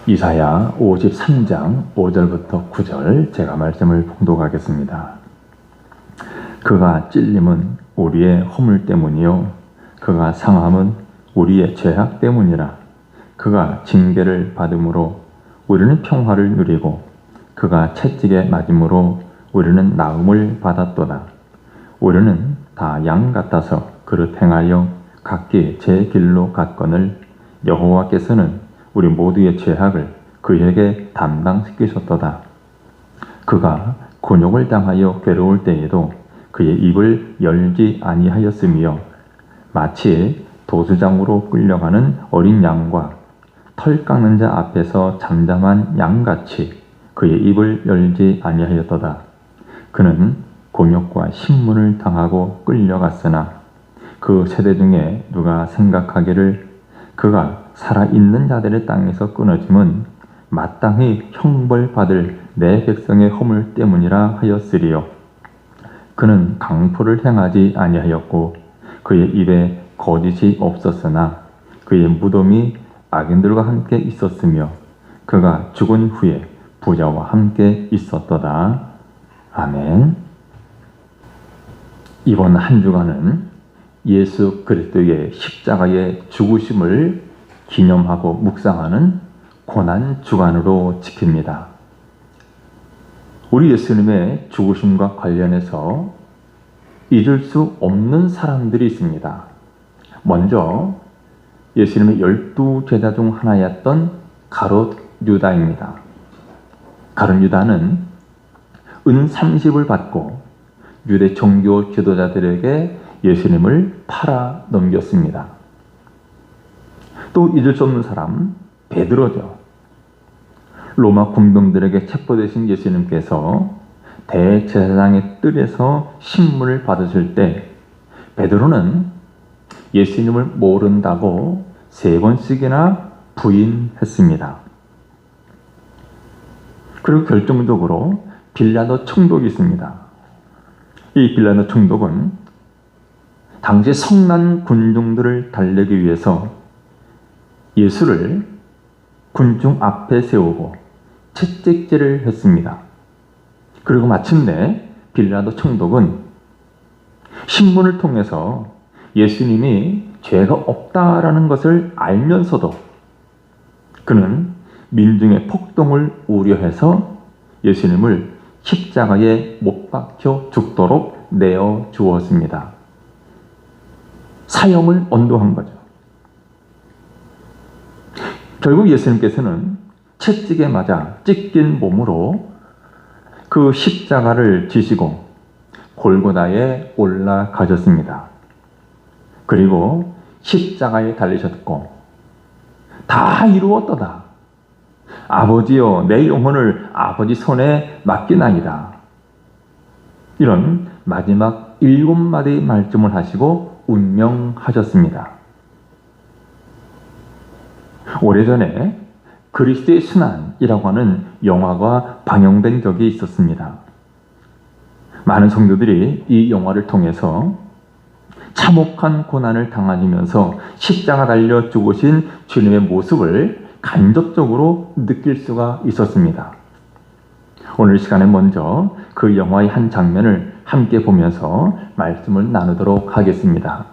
이사야 53장 5절부터 9절 제가 말씀을 봉독하겠습니다. 그가 찔림은 우리의 허물 때문이요 그가 상함은 우리의 죄악 때문이라. 그가 징계를 받음으로 우리는 평화를 누리고 그가 채찍에 맞음으로 우리는 나음을 받았도다. 우리는 다 양 같아서 그릇 행하여 각기 제 길로 갔거늘 여호와께서는 우리 모두의 죄악을 그에게 담당시키셨도다. 그가 곤욕을 당하여 괴로울 때에도 그의 입을 열지 아니하였으며 마치 도수장으로 끌려가는 어린 양과 털 깎는 자 앞에서 잠잠한 양같이 그의 입을 열지 아니하였도다. 그는 곤욕과 신문을 당하고 끌려갔으나 그 세대 중에 누가 생각하기를 그가 살아있는 자들의 땅에서 끊어짐은 마땅히 형벌받을 내 백성의 허물 때문이라 하였으리요. 그는 강포를 행하지 아니하였고 그의 입에 거짓이 없었으나 그의 무덤이 악인들과 함께 있었으며 그가 죽은 후에 부자와 함께 있었도다. 아멘. 이번 한 주간은 예수 그리스도의 십자가의 죽으심을 기념하고 묵상하는 고난 주간으로 지킵니다. 우리 예수님의 죽으심과 관련해서 잊을 수 없는 사람들이 있습니다. 먼저 예수님의 12제자 중 하나였던 가롯 유다입니다. 가롯 유다는 은 30을 받고 유대 종교 지도자들에게 예수님을 팔아 넘겼습니다. 또 잊을 수 없는 사람 베드로죠. 로마 군병들에게 체포되신 예수님께서 대제사장의 뜰에서 신문을 받으실 때 베드로는 예수님을 모른다고 3번씩이나 부인했습니다. 그리고 결정적으로 빌라도 총독이 있습니다. 이 빌라도 총독은 당시 성난 군중들을 달래기 위해서 예수를 군중 앞에 세우고 채찍질을 했습니다. 그리고 마침내 빌라도 총독은 신문을 통해서 예수님이 죄가 없다라는 것을 알면서도 그는 민중의 폭동을 우려해서 예수님을 십자가에 못 박혀 죽도록 내어 주었습니다. 사형을 언도한 거죠. 결국 예수님께서는 채찍에 맞아 찢긴 몸으로 그 십자가를 지시고 골고다에 올라가셨습니다. 그리고 십자가에 달리셨고 다 이루었도다. 아버지여 내 영혼을 아버지 손에 맡기나이다. 이런 마지막 7마디 말씀을 하시고 운명하셨습니다. 오래전에 그리스도의 순환이라고 하는 영화가 방영된 적이 있었습니다. 많은 성도들이 이 영화를 통해서 참혹한 고난을 당하시면서 십자가 달려 죽으신 주님의 모습을 간접적으로 느낄 수가 있었습니다. 오늘 시간에 먼저 그 영화의 한 장면을 함께 보면서 말씀을 나누도록 하겠습니다.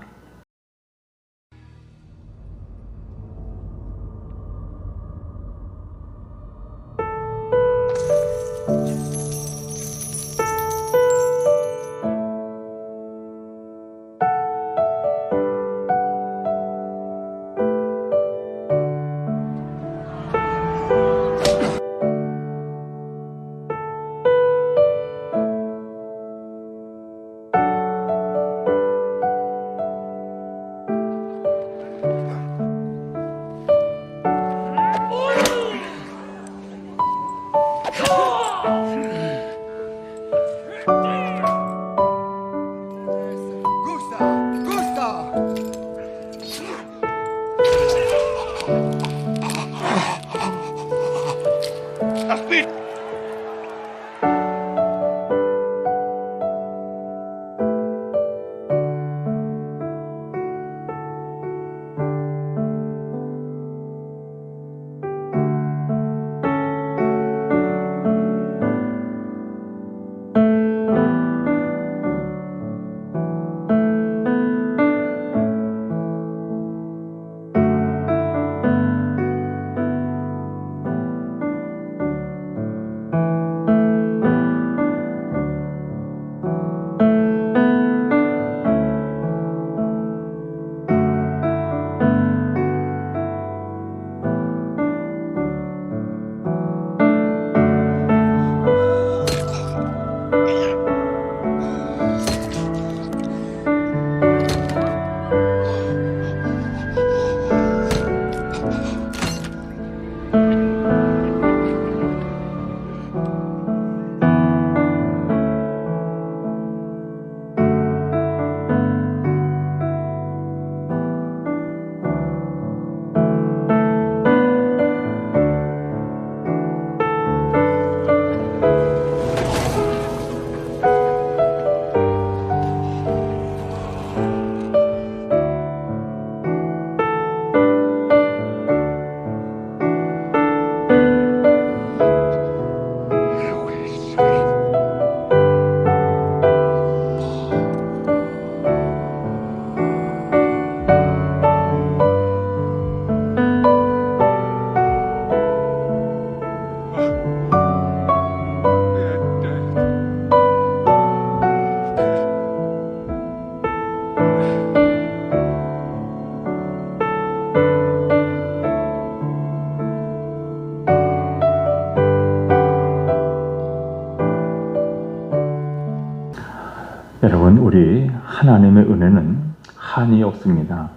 여러분, 우리 하나님의 은혜는 한이 없습니다.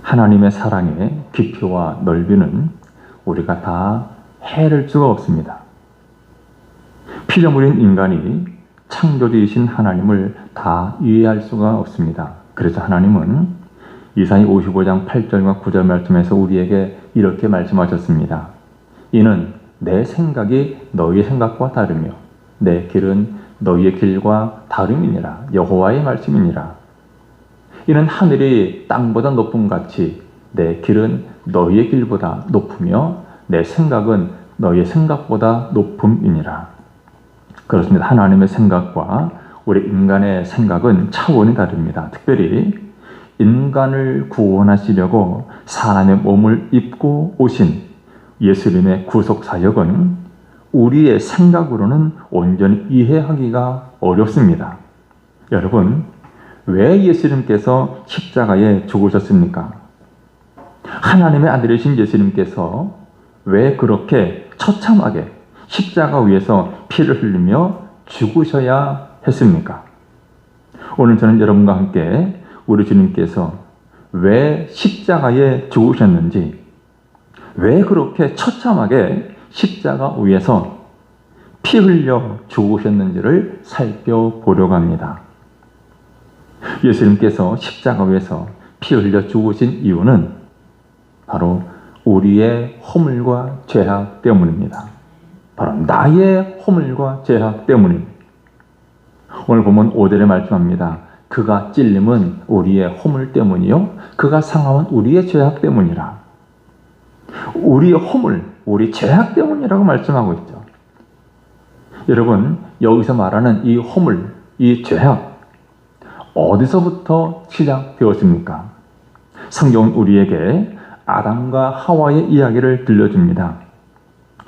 하나님의 사랑의 깊이와 넓이는 우리가 다 헤아릴 수가 없습니다. 피조물인 인간이 창조주이신 하나님을 다 이해할 수가 없습니다. 그래서 하나님은 이사야 55장 8절과 9절 말씀에서 우리에게 이렇게 말씀하셨습니다. 이는 내 생각이 너희의 생각과 다르며 내 길은 너희의 길과 다름이니라. 여호와의 말씀이니라. 이는 하늘이 땅보다 높음 같이 내 길은 너희의 길보다 높으며 내 생각은 너희의 생각보다 높음이니라. 그렇습니다. 하나님의 생각과 우리 인간의 생각은 차원이 다릅니다. 특별히 인간을 구원하시려고 사람의 몸을 입고 오신 예수님의 구속 사역은 우리의 생각으로는 온전히 이해하기가 어렵습니다. 여러분, 왜 예수님께서 십자가에 죽으셨습니까? 하나님의 아들이신 예수님께서 왜 그렇게 처참하게 십자가 위에서 피를 흘리며 죽으셔야 했습니까? 오늘 저는 여러분과 함께 우리 주님께서 왜 십자가에 죽으셨는지, 왜 그렇게 처참하게 십자가 위에서 피 흘려 죽으셨는지를 살펴보려고 합니다. 예수님께서 십자가 위에서 피 흘려 죽으신 이유는 바로 우리의 허물과 죄악 때문입니다. 바로 나의 허물과 죄악 때문입니다. 오늘 보면 5절에 말씀합니다. 그가 찔림은 우리의 허물 때문이요 그가 상함은 우리의 죄악 때문이라. 우리의 허물, 우리 죄악 때문이라고 말씀하고 있죠. 여러분, 여기서 말하는 이 허물, 이 죄악, 어디서부터 시작되었습니까? 성경은 우리에게 아담과 하와의 이야기를 들려줍니다.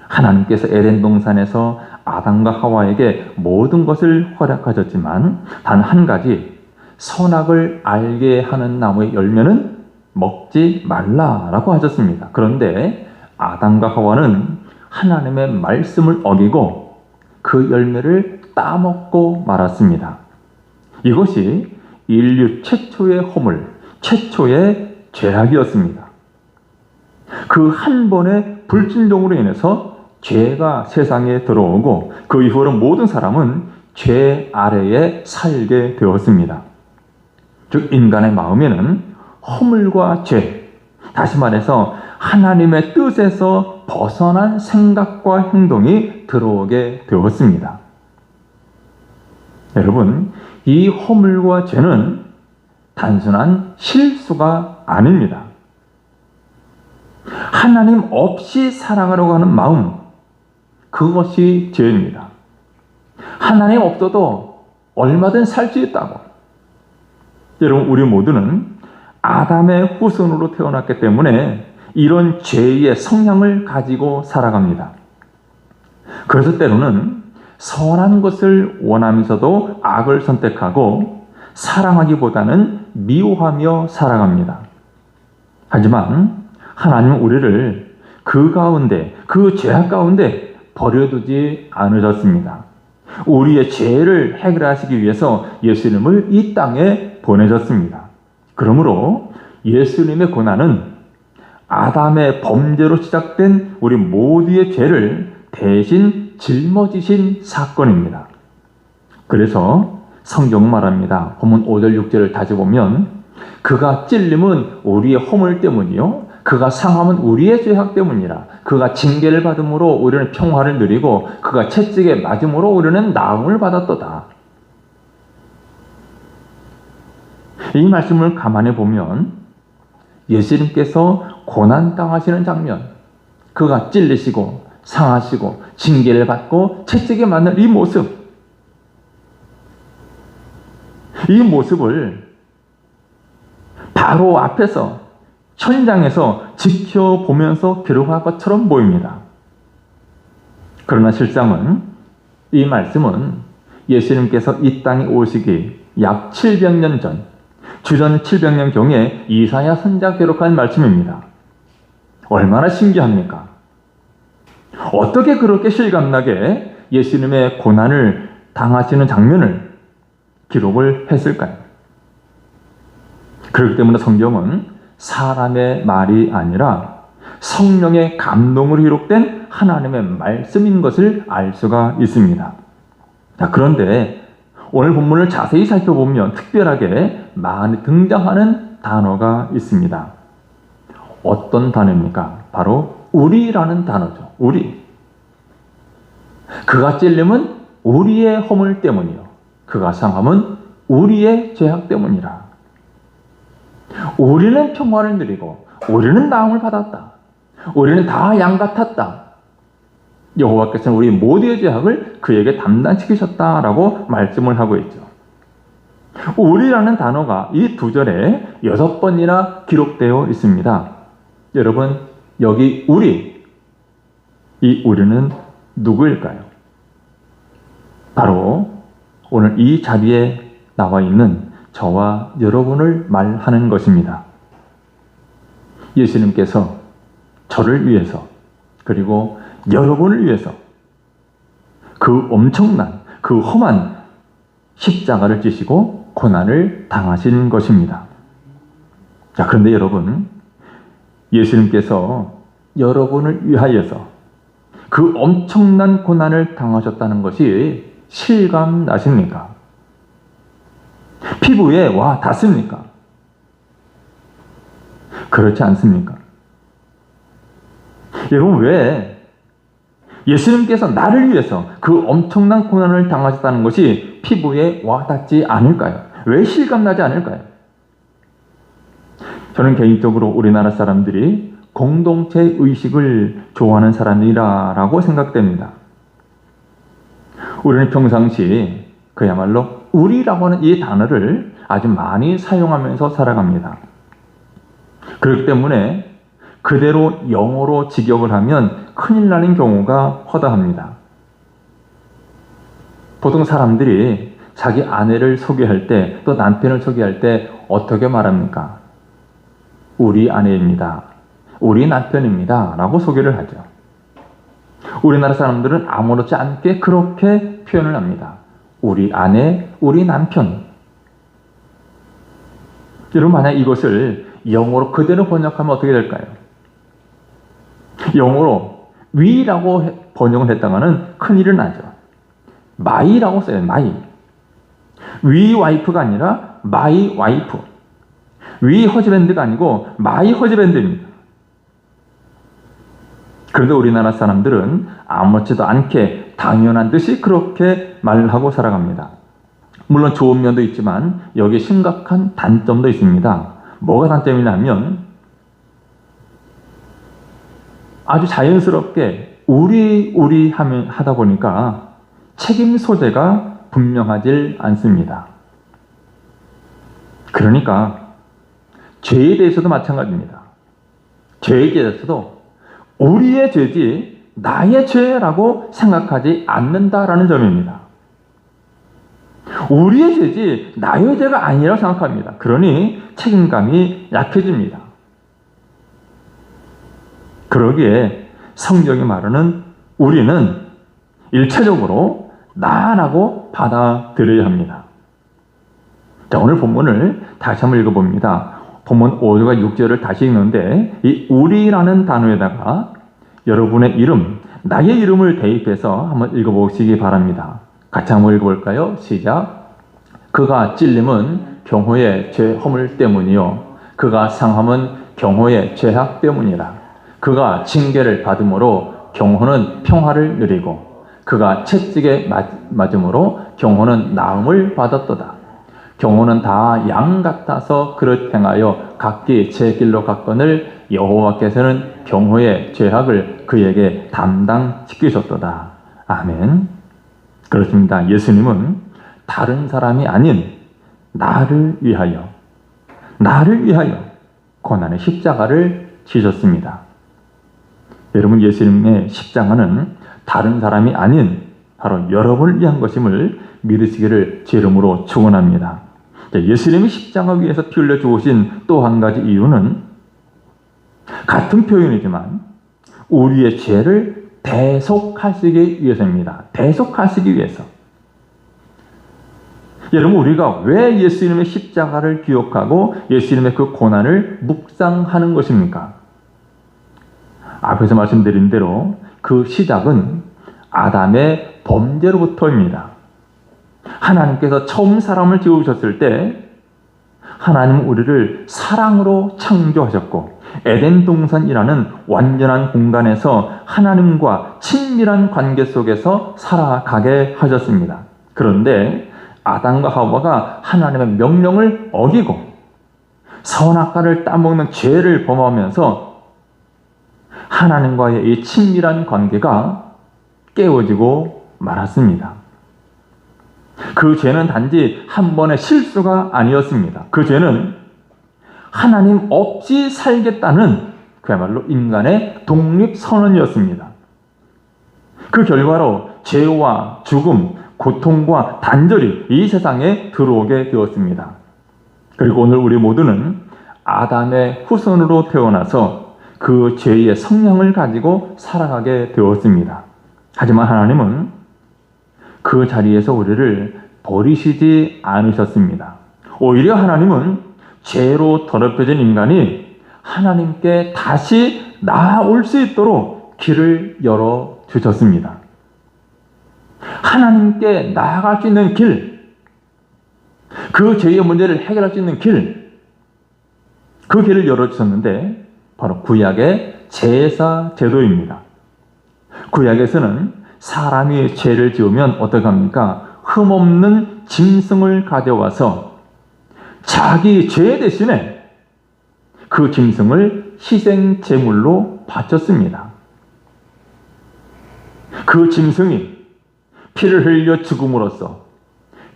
하나님께서 에덴 동산에서 아담과 하와에게 모든 것을 허락하셨지만 단 한 가지, 선악을 알게 하는 나무의 열매는 먹지 말라라고 하셨습니다. 그런데 아담과 하와는 하나님의 말씀을 어기고 그 열매를 따먹고 말았습니다. 이것이 인류 최초의 허물, 최초의 죄악이었습니다. 그 한 번의 불순종으로 인해서 죄가 세상에 들어오고 그 이후로 모든 사람은 죄 아래에 살게 되었습니다. 즉 인간의 마음에는 허물과 죄, 다시 말해서 하나님의 뜻에서 벗어난 생각과 행동이 들어오게 되었습니다. 여러분, 이 허물과 죄는 단순한 실수가 아닙니다. 하나님 없이 살아가려고 하는 마음, 그것이 죄입니다. 하나님 없어도 얼마든 살 수 있다고. 여러분, 우리 모두는 아담의 후손으로 태어났기 때문에 이런 죄의 성향을 가지고 살아갑니다. 그래서 때로는 선한 것을 원하면서도 악을 선택하고 사랑하기보다는 미워하며 살아갑니다. 하지만 하나님은 우리를 그 가운데, 그 죄악 가운데 버려두지 않으셨습니다. 우리의 죄를 해결하시기 위해서 예수님을 이 땅에 보내셨습니다. 그러므로 예수님의 고난은 아담의 범죄로 시작된 우리 모두의 죄를 대신 짊어지신 사건입니다. 그래서 성경은 말합니다. 본문 5절 6절을 다시 보면 그가 찔림은 우리의 허물 때문이요 그가 상함은 우리의 죄악 때문이라. 그가 징계를 받음으로 우리는 평화를 누리고 그가 채찍에 맞음으로 우리는 나음을 받았도다. 이 말씀을 가만히 보면 예수님께서 고난당하시는 장면, 그가 찔리시고 상하시고 징계를 받고 채찍에 맞는 이 모습을 바로 앞에서 현장에서 지켜보면서 기록한 것처럼 보입니다. 그러나 실상은 이 말씀은 예수님께서 이 땅에 오시기 약 700년 전, 주전 700년경에 이사야 선지자가 기록한 말씀입니다. 얼마나 신기합니까? 어떻게 그렇게 실감나게 예수님의 고난을 당하시는 장면을 기록을 했을까요? 그렇기 때문에 성경은 사람의 말이 아니라 성령의 감동으로 기록된 하나님의 말씀인 것을 알 수가 있습니다. 자, 그런데 오늘 본문을 자세히 살펴보면 특별하게 많이 등장하는 단어가 있습니다. 어떤 단어입니까? 바로 우리라는 단어죠. 우리. 그가 찔림은 우리의 허물 때문이요, 그가 상함은 우리의 죄악 때문이라. 우리는 평화를 누리고 우리는 나음을 받았다. 우리는 다 양 같았다. 여호와께서는 우리 모두의 죄악을 그에게 담당시키셨다라고 말씀을 하고 있죠. 우리라는 단어가 이 두 절에 6번이나 기록되어 있습니다. 여러분, 여기 우리, 이 우리는 누구일까요? 바로 오늘 이 자리에 나와 있는 저와 여러분을 말하는 것입니다. 예수님께서 저를 위해서, 그리고 여러분을 위해서 그 엄청난, 그 험한 십자가를 지시고 고난을 당하신 것입니다. 자, 그런데 여러분, 예수님께서 여러분을 위하여서 그 엄청난 고난을 당하셨다는 것이 실감 나십니까? 피부에 와 닿습니까? 그렇지 않습니까? 여러분, 왜 예수님께서 나를 위해서 그 엄청난 고난을 당하셨다는 것이 피부에 와 닿지 않을까요? 왜 실감나지 않을까요? 저는 개인적으로 우리나라 사람들이 공동체 의식을 좋아하는 사람이라고 생각됩니다. 우리는 평상시 그야말로 우리라고 하는 이 단어를 아주 많이 사용하면서 살아갑니다. 그렇기 때문에 그대로 영어로 직역을 하면 큰일 나는 경우가 허다합니다. 보통 사람들이 자기 아내를 소개할 때, 또 남편을 소개할 때 어떻게 말합니까? 우리 아내입니다. 우리 남편입니다. 라고 소개를 하죠. 우리나라 사람들은 아무렇지 않게 그렇게 표현을 합니다. 우리 아내, 우리 남편. 여러분, 만약 이것을 영어로 그대로 번역하면 어떻게 될까요? 영어로 we라고 번역을 했다가는 큰일이 나죠. my라고 써요. my. we wife가 아니라 my wife. we husband가 아니고 my husband입니다. 그런데 우리나라 사람들은 아무렇지도 않게 당연한 듯이 그렇게 말을 하고 살아갑니다. 물론 좋은 면도 있지만 여기에 심각한 단점도 있습니다. 뭐가 단점이냐면 아주 자연스럽게 우리 하다 보니까 책임 소재가 분명하지 않습니다. 그러니까 죄에 대해서도 마찬가지입니다. 죄에 대해서도 우리의 죄지 나의 죄라고 생각하지 않는다라는 점입니다. 우리의 죄지 나의 죄가 아니라고 생각합니다. 그러니 책임감이 약해집니다. 그러기에 성경이 말하는 우리는 일차적으로 나라고 받아들여야 합니다. 자, 오늘 본문을 다시 한번 읽어봅니다. 본문 5절과 6절을 다시 읽는데 이 우리라는 단어에다가 여러분의 이름, 나의 이름을 대입해서 한번 읽어보시기 바랍니다. 같이 한번 읽어볼까요? 시작. 그가 찔림은 경호의 죄 허물 때문이요, 그가 상함은 경호의 죄악 때문이라. 그가 징계를 받음으로 경호는 평화를 누리고 그가 채찍에 맞음으로 경호는 나음을 받았도다. 경호는 다 양 같아서 그릇 행하여 각기 제 길로 갔거늘 여호와께서는 경호의 죄악을 그에게 담당시키셨도다. 아멘. 그렇습니다. 예수님은 다른 사람이 아닌 나를 위하여 고난의 십자가를 지셨습니다. 여러분, 예수님의 십자가는 다른 사람이 아닌 바로 여러분을 위한 것임을 믿으시기를 제 이름으로 축원합니다. 예수님이 십자가 위에서 피 흘려 죽으신 또 한 가지 이유는 같은 표현이지만 우리의 죄를 대속하시기 위해서입니다. 대속하시기 위해서. 여러분, 우리가 왜 예수님의 십자가를 기억하고 예수님의 그 고난을 묵상하는 것입니까? 앞에서 말씀드린 대로 그 시작은 아담의 범죄로부터입니다. 하나님께서 처음 사람을 지으셨을 때 하나님은 우리를 사랑으로 창조하셨고 에덴 동산이라는 완전한 공간에서 하나님과 친밀한 관계 속에서 살아가게 하셨습니다. 그런데 아담과 하와가 하나님의 명령을 어기고 선악과를 따먹는 죄를 범하면서 하나님과의 이 친밀한 관계가 깨어지고 말았습니다. 그 죄는 단지 한 번의 실수가 아니었습니다. 그 죄는 하나님 없이 살겠다는 그야말로 인간의 독립선언이었습니다. 그 결과로 죄와 죽음, 고통과 단절이 이 세상에 들어오게 되었습니다. 그리고 오늘 우리 모두는 아담의 후손으로 태어나서 그 죄의 성향을 가지고 살아가게 되었습니다. 하지만 하나님은 그 자리에서 우리를 버리시지 않으셨습니다. 오히려 하나님은 죄로 더럽혀진 인간이 하나님께 다시 나아올 수 있도록 길을 열어주셨습니다. 하나님께 나아갈 수 있는 길, 그 죄의 문제를 해결할 수 있는 길, 그 길을 열어주셨는데 바로 구약의 제사 제도입니다. 구약에서는 사람이 죄를 지으면 어떻게 합니까? 흠없는 짐승을 가져와서 자기 죄 대신에 그 짐승을 희생 제물로 바쳤습니다. 그 짐승이 피를 흘려 죽음으로써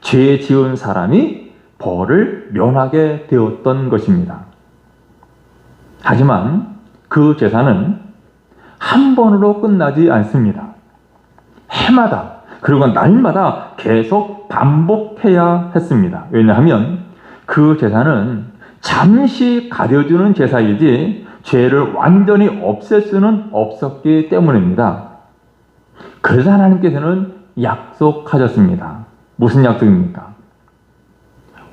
죄 지은 사람이 벌을 면하게 되었던 것입니다. 하지만 그 제사는 한 번으로 끝나지 않습니다. 해마다 그리고 날마다 계속 반복해야 했습니다. 왜냐하면 그 제사는 잠시 가려주는 제사이지 죄를 완전히 없앨 수는 없었기 때문입니다. 그래서 하나님께서는 약속하셨습니다. 무슨 약속입니까?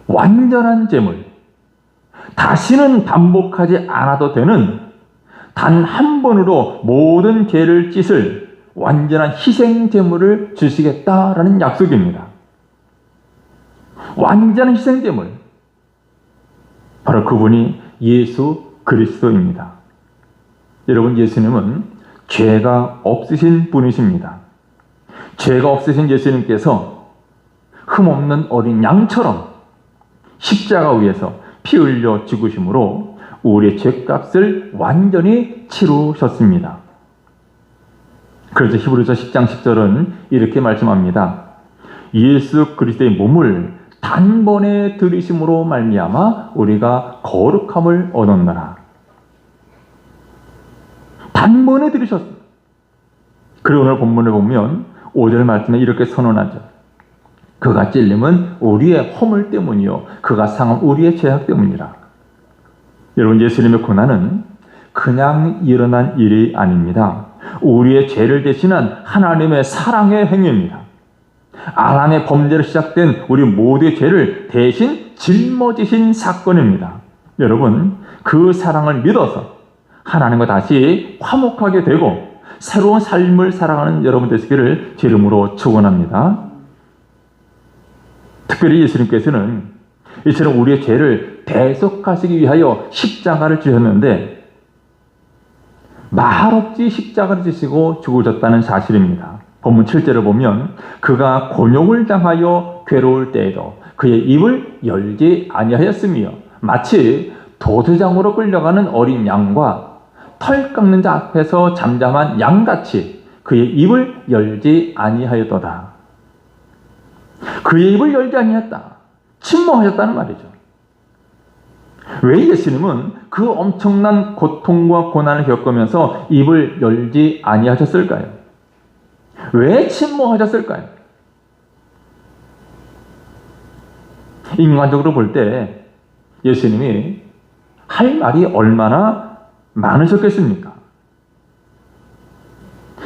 완전한 제물, 다시는 반복하지 않아도 되는 단 한 번으로 모든 죄를 찢을 완전한 희생 제물을 주시겠다라는 약속입니다. 완전한 희생 제물, 바로 그분이 예수 그리스도입니다. 여러분, 예수님은 죄가 없으신 분이십니다. 죄가 없으신 예수님께서 흠없는 어린 양처럼 십자가 위에서 피 흘려 죽으심으로 우리의 죄값을 완전히 치루셨습니다. 그래서 히브리서 10장 10절은 이렇게 말씀합니다. 예수 그리스도의 몸을 단번에 들이심으로 말미암아 우리가 거룩함을 얻었노라. 단번에 들이셨습니다. 그리고 오늘 본문을 보면 5절 말씀에 이렇게 선언하죠. 그가 찔림은 우리의 허물 때문이요 그가 상함 우리의 죄악 때문이라. 여러분, 예수님의 고난은 그냥 일어난 일이 아닙니다. 우리의 죄를 대신한 하나님의 사랑의 행위입니다. 아담의 범죄로 시작된 우리 모두의 죄를 대신 짊어지신 사건입니다. 여러분, 그 사랑을 믿어서 하나님과 다시 화목하게 되고 새로운 삶을 살아가는 여러분 되시기를 제 이름으로 축원합니다. 특별히 예수님께서는 이처럼 우리의 죄를 대속하시기 위하여 십자가를 지셨는데 말없이 십자가를 지시고 죽으셨다는 사실입니다. 본문 7절을 보면 그가 곤욕을 당하여 괴로울 때에도 그의 입을 열지 아니하였으며 마치 도두장으로 끌려가는 어린 양과 털 깎는 자 앞에서 잠잠한 양같이 그의 입을 열지 아니하였도다. 그의 입을 열지 아니했다. 침묵하셨다는 말이죠. 왜 예수님은 그 엄청난 고통과 고난을 겪으면서 입을 열지 아니하셨을까요? 왜 침묵하셨을까요? 인간적으로 볼 때 예수님이 할 말이 얼마나 많으셨겠습니까?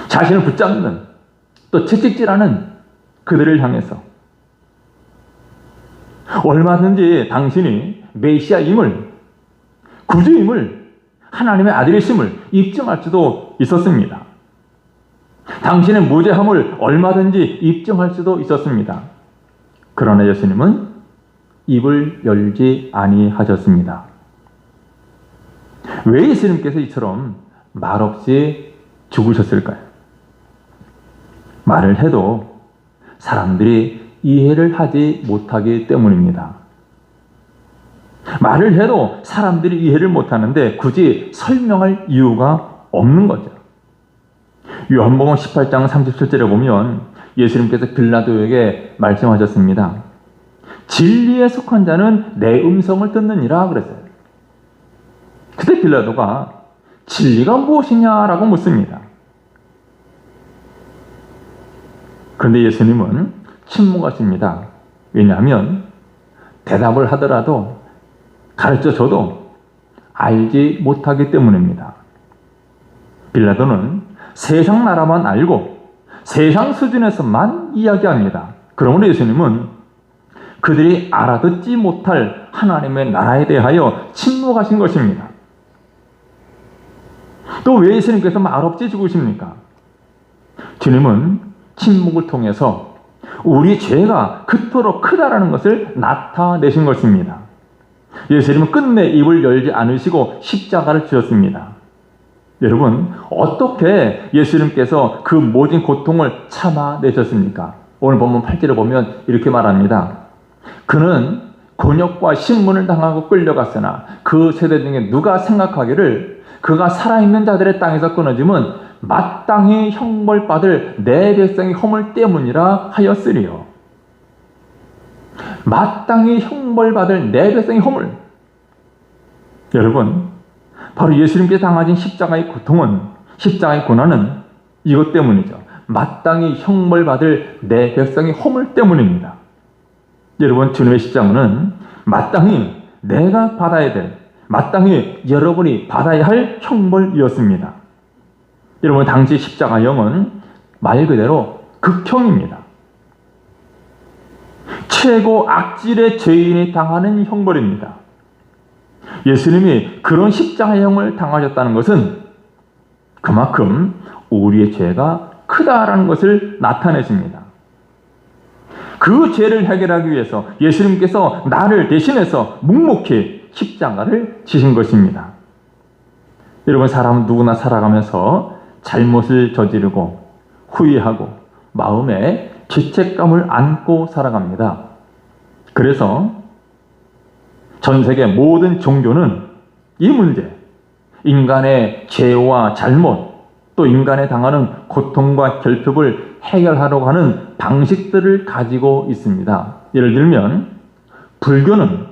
자신을 붙잡는 또 채찍질하는 그들을 향해서 얼마든지 당신이 메시아임을, 구주임을, 하나님의 아들이심을 입증할 수도 있었습니다. 당신의 무죄함을 얼마든지 입증할 수도 있었습니다. 그러나 예수님은 입을 열지 아니하셨습니다. 왜 예수님께서 이처럼 말없이 죽으셨을까요? 말을 해도 사람들이 이해를 하지 못하기 때문입니다. 말을 해도 사람들이 이해를 못하는데 굳이 설명할 이유가 없는 거죠. 요한복음 18장 37절에 보면 예수님께서 빌라도에게 말씀하셨습니다. 진리에 속한 자는 내 음성을 듣느니라 그랬어요. 그때 빌라도가 진리가 무엇이냐라고 묻습니다. 그런데 예수님은 침묵하십니다. 왜냐하면 대답을 하더라도 가르쳐줘도 알지 못하기 때문입니다. 빌라도는 세상 나라만 알고 세상 수준에서만 이야기합니다. 그러므로 예수님은 그들이 알아듣지 못할 하나님의 나라에 대하여 침묵하신 것입니다. 또 왜 예수님께서 말없이 죽으십니까? 주님은 침묵을 통해서 우리 죄가 그토록 크다라는 것을 나타내신 것입니다. 예수님은 끝내 입을 열지 않으시고 십자가를 지었습니다. 여러분, 어떻게 예수님께서 그 모진 고통을 참아내셨습니까? 오늘 본문 8절을 보면 이렇게 말합니다. 그는 곤욕과 신문을 당하고 끌려갔으나 그 세대 중에 누가 생각하기를 그가 살아있는 자들의 땅에서 끊어짐은 마땅히 형벌받을 내 백성의 허물 때문이라 하였으리요. 마땅히 형벌받을 내 백성의 허물. 여러분, 바로 예수님께서 당하신 십자가의 고통은, 십자가의 고난은 이것 때문이죠. 마땅히 형벌받을 내 백성의 허물 때문입니다. 여러분, 주님의 십자가는 마땅히 내가 받아야 될, 마땅히 여러분이 받아야 할 형벌이었습니다. 여러분, 당시 십자가형은 말 그대로 극형입니다. 최고 악질의 죄인이 당하는 형벌입니다. 예수님이 그런 십자가형을 당하셨다는 것은 그만큼 우리의 죄가 크다라는 것을 나타내십니다. 그 죄를 해결하기 위해서 예수님께서 나를 대신해서 묵묵히 십자가를 지신 것입니다. 여러분, 사람은 누구나 살아가면서 잘못을 저지르고 후회하고 마음에 죄책감을 안고 살아갑니다. 그래서 전 세계 모든 종교는 이 문제, 인간의 죄와 잘못, 또 인간에 당하는 고통과 결핍을 해결하려고 하는 방식들을 가지고 있습니다. 예를 들면 불교는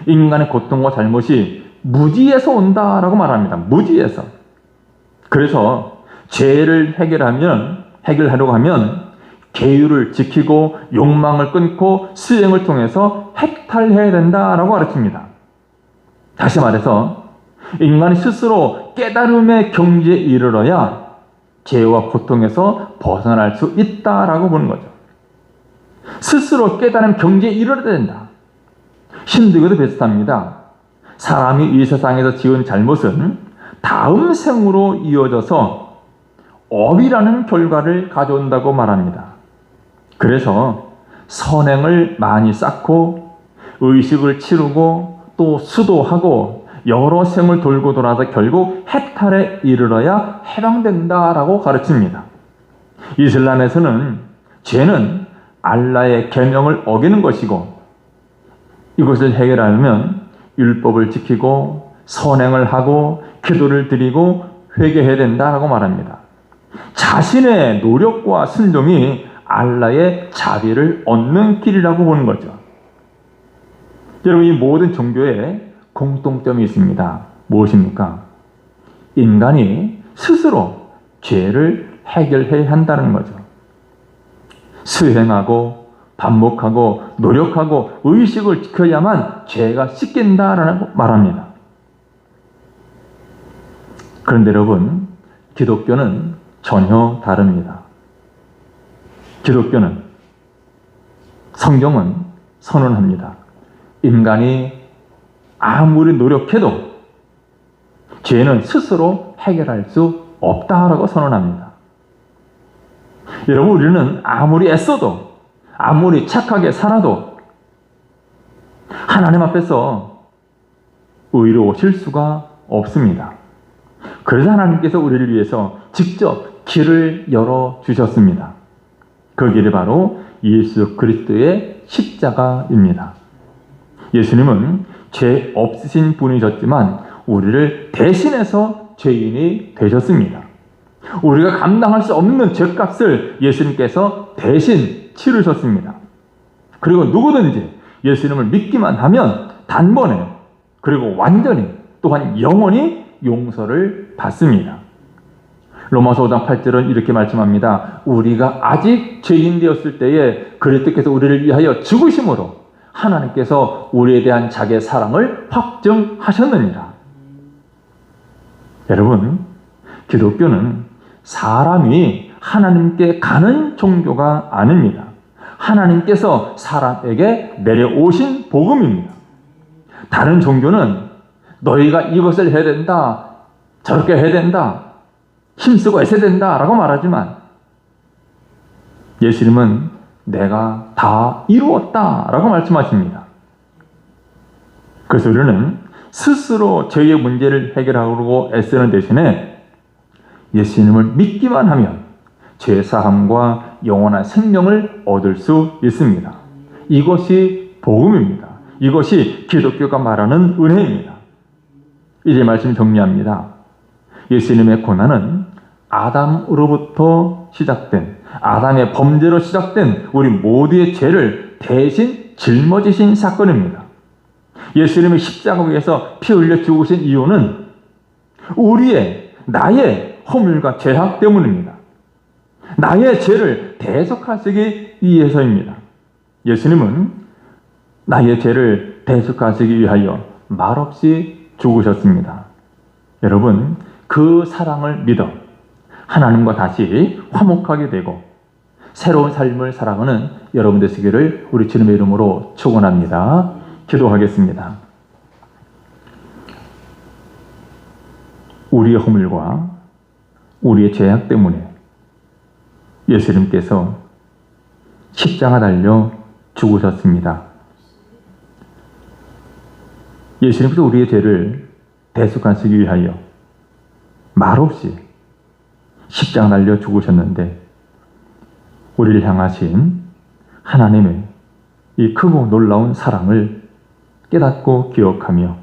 인간의 고통과 잘못이 무지에서 온다라고 말합니다. 무지에서. 그래서 죄를 해결하려고 하면 계율을 지키고 욕망을 끊고 수행을 통해서 해탈해야 된다라고 가르칩니다. 다시 말해서 인간이 스스로 깨달음의 경지에 이르러야 죄와 고통에서 벗어날 수 있다라고 보는 거죠. 스스로 깨달음 경지에 이르러야 된다. 힌두교도 비슷합니다. 사람이 이 세상에서 지은 잘못은 다음 생으로 이어져서 업이라는 결과를 가져온다고 말합니다. 그래서 선행을 많이 쌓고 의식을 치르고 또 수도하고 여러 생을 돌고 돌아서 결국 해탈에 이르러야 해방된다라고 가르칩니다. 이슬람에서는 죄는 알라의 계명을 어기는 것이고 이것을 해결하려면 율법을 지키고 선행을 하고 기도를 드리고 회개해야 된다라고 말합니다. 자신의 노력과 순종이 알라의 자비를 얻는 길이라고 보는 거죠. 여러분, 이 모든 종교에 공통점이 있습니다. 무엇입니까? 인간이 스스로 죄를 해결해야 한다는 거죠. 수행하고 반복하고 노력하고 의식을 지켜야만 죄가 씻긴다라고 말합니다. 그런데 여러분, 기독교는 전혀 다릅니다. 기독교는, 성경은 선언합니다. 인간이 아무리 노력해도 죄는 스스로 해결할 수 없다라고 선언합니다. 여러분, 우리는 아무리 애써도, 아무리 착하게 살아도 하나님 앞에서 의로우실 수가 없습니다. 그래서 하나님께서 우리를 위해서 직접 길을 열어주셨습니다. 그 길이 바로 예수 그리스도의 십자가입니다. 예수님은 죄 없으신 분이셨지만 우리를 대신해서 죄인이 되셨습니다. 우리가 감당할 수 없는 죄값을 예수님께서 대신 치르셨습니다. 그리고 누구든지 예수님을 믿기만 하면 단번에, 그리고 완전히, 또한 영원히 용서를 받습니다. 로마서 5장 8절은 이렇게 말씀합니다. 우리가 아직 죄인 되었을 때에 그리스도께서 우리를 위하여 죽으심으로 하나님께서 우리에 대한 자기의 사랑을 확증하셨느니라. 여러분, 기독교는 사람이 하나님께 가는 종교가 아닙니다. 하나님께서 사람에게 내려오신 복음입니다. 다른 종교는 너희가 이것을 해야 된다, 저렇게 해야 된다, 힘쓰고 애써야 된다 라고 말하지만 예수님은 내가 다 이루었다 라고 말씀하십니다. 그래서 우리는 스스로 죄의 문제를 해결하려고 애쓰는 대신에 예수님을 믿기만 하면 죄사함과 영원한 생명을 얻을 수 있습니다. 이것이 복음입니다. 이것이 기독교가 말하는 은혜입니다. 이제 말씀 정리합니다. 예수님의 고난은 아담으로부터 시작된, 아담의 범죄로 시작된 우리 모두의 죄를 대신 짊어지신 사건입니다. 예수님이 십자가 위에서 피 흘려 죽으신 이유는 나의 허물과 죄악 때문입니다. 나의 죄를 대속하시기 위해서입니다. 예수님은 나의 죄를 대속하시기 위하여 말없이 죽으셨습니다. 여러분, 그 사랑을 믿어 하나님과 다시 화목하게 되고 새로운 삶을 살아가는 여러분 되시기를 우리 주님의 이름으로 축원합니다. 기도하겠습니다. 우리의 허물과 우리의 죄악 때문에 예수님께서 십자가 달려 죽으셨습니다. 예수님께서 우리의 죄를 대속하시기 위하여 말없이 십자가 달려 죽으셨는데 우리를 향하신 하나님의 이 크고 놀라운 사랑을 깨닫고 기억하며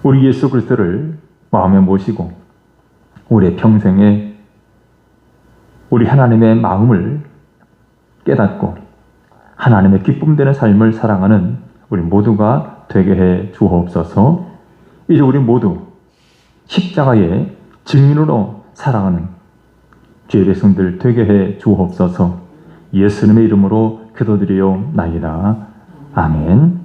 우리 예수 그리스도를 마음에 모시고 우리의 평생에 우리 하나님의 마음을 깨닫고 하나님의 기쁨되는 삶을 살아가는 우리 모두가 되게 해 주옵소서. 이제 우리 모두 십자가의 증인으로 살아가는 주의 백성들 되게 해 주옵소서. 예수님의 이름으로 기도드리옵나이다. 아멘.